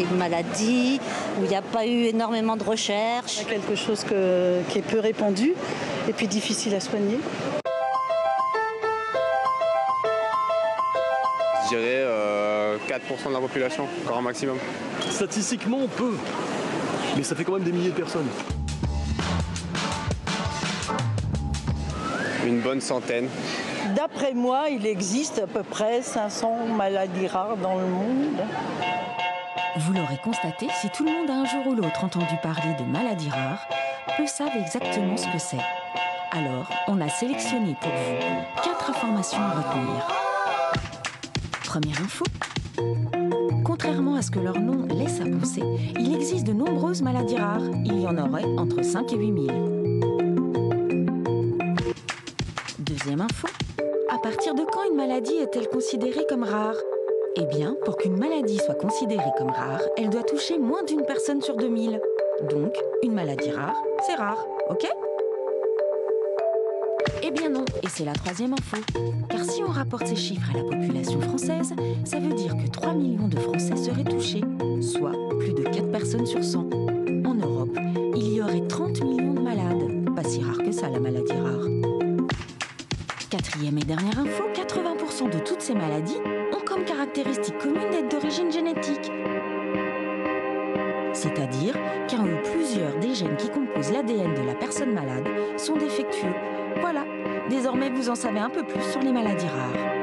c'est une maladie où il n'y a pas eu énormément de recherches. C'est quelque chose qui est peu répandu et puis difficile à soigner. Je dirais 4% de la population, encore un maximum. Statistiquement, on peut, mais ça fait quand même des milliers de personnes. Une bonne centaine. D'après moi, il existe à peu près 500 maladies rares dans le monde. Vous l'aurez constaté, si tout le monde a un jour ou l'autre entendu parler de maladies rares, peu savent exactement ce que c'est. Alors, on a sélectionné pour vous 4 informations à retenir. Première info. Contrairement à ce que leur nom laisse à penser, il existe de nombreuses maladies rares. Il y en aurait entre 5 et 8 000. Deuxième info. À partir de quand une maladie est-elle considérée comme rare ? Eh bien, pour qu'une maladie soit considérée comme rare, elle doit toucher moins d'une personne sur 2000. Donc, une maladie rare, c'est rare, ok ? Eh bien non, et c'est la troisième info. Car si on rapporte ces chiffres à la population française, ça veut dire que 3 millions de Français seraient touchés, soit plus de 4 personnes sur 100. En Europe, il y aurait 30 millions de malades. Pas si rare que ça, la maladie rare. Quatrième et dernière info, 80% de toutes ces maladies ont comme caractéristique commune d'être d'origine génétique. C'est-à-dire qu'un ou plusieurs des gènes qui composent l'ADN de la personne malade sont défectueux. Voilà, désormais vous en savez un peu plus sur les maladies rares.